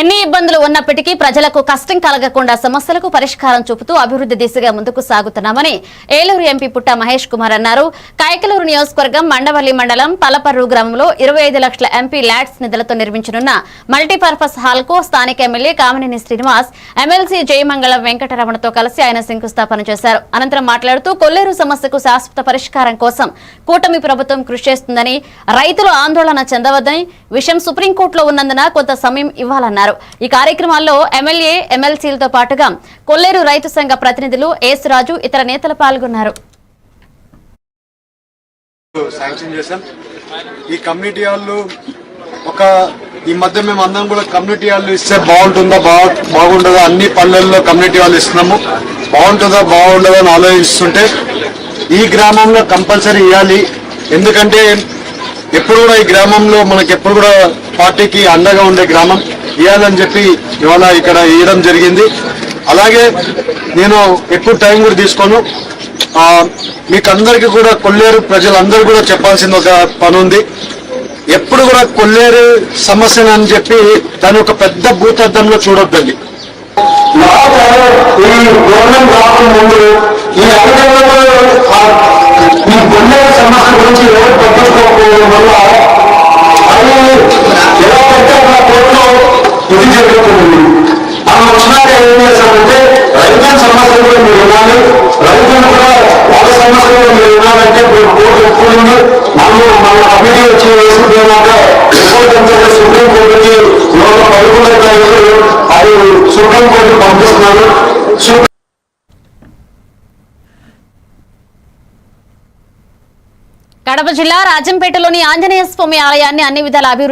ఎన్ని ఇబ్బందులు ఉన్నప్పటికీ ప్రజలకు కష్టం కలగకుండా సమస్యలకు పరిష్కారం చూపుతూ అభివృద్ధి దిశగా ముందుకు సాగుతున్నామని ఏలూరు ఎంపీ పుట్ట మహేష్ కుమార్ అన్నారు. కైకలూరు నియోజకవర్గం మండవల్లి మండలం పలపర్రు గ్రామంలో 25 లక్షల ఎంపీ ల్యాడ్స్ నిధులతో నిర్మించనున్న మల్టీపర్పస్ హాల్ కు స్థానిక ఎమ్మెల్యే కామినేని శ్రీనివాస్, ఎమ్మెల్సీ జయమంగళం వెంకటరమణతో కలిసి ఆయన శంకుస్థాపన చేశారు. అనంతరం మాట్లాడుతూ కొల్లేరు సమస్యకు శాశ్వత పరిష్కారం కోసం కూటమి ప్రభుత్వం కృషి చేస్తుందని, రైతులు ఆందోళన చెందవద్దని, విషయం సుప్రీంకోర్టులో ఉన్నందున కొంత సమయం ఇవ్వాలన్నారు. ఈ కార్యక్రమాల్లో ఎమ్మెల్యే, ఎమ్మెల్సీలతో పాటుగా కొల్లేరు రైతు సంఘ ప్రతినిధులు, ఏసురాజు, ఇతర నేతలు పాల్గొన్నారు. ఈ కమ్యూనిటీ హాళ్ళు ఈ మధ్య మేము అందరం కూడా కమ్యూనిటీ హాళ్ళు ఇస్తే బాగుంటుందా బాగుండదా, అన్ని పల్లెల్లో కమ్యూనిటీ హాల్ ఇస్తున్నాము, బాగుంటుందా బాగుండదా అని ఆలోచిస్తుంటే ఈ గ్రామంలో కంపల్సరీ ఇవ్వాలి. ఎందుకంటే ఎప్పుడు కూడా ఈ గ్రామంలో మనకి ఎప్పుడు కూడా పార్టీకి అండగా ఉండే గ్రామం ఇవ్వాలని చెప్పి ఇవాళ ఇక్కడ ఇవ్వడం జరిగింది. అలాగే నేను ఎక్కువ టైం కూడా తీసుకోను. మీకు అందరికీ కూడా కొల్లేరు ప్రజలందరూ కూడా చెప్పాల్సిన ఒక పని ఉంది. ఎప్పుడు కూడా కొల్లేరు సమస్యను అని చెప్పి దాని ఒక పెద్ద భూతద్దంలో చూడొద్దండి. ఈ కొల్లేరు సమస్య గురించి ఎవరు పట్టించుకోకపోవడం వల్ల ఇది జరుగుతుంది. మనం వచ్చినాక ఏం చేస్తామంటే రైతుల సమస్యలు కూడా మీరు వినాలి, రైతులు కూడా వాళ్ళ సమస్యలు కూడా మీరు వినాలంటే కోర్టు ఒప్పుకుంది. మన కమిటీ వచ్చి వేసుకున్నాక సుప్రీంకోర్టుకి ఒక 11 అది సుప్రీంకోర్టు పంపిస్తున్నారు. కడప జిల్లా రాజంపేటలోని ఆంజనేయ స్వామి ఆలయాన్ని అన్ని విధాల అభివృద్ధి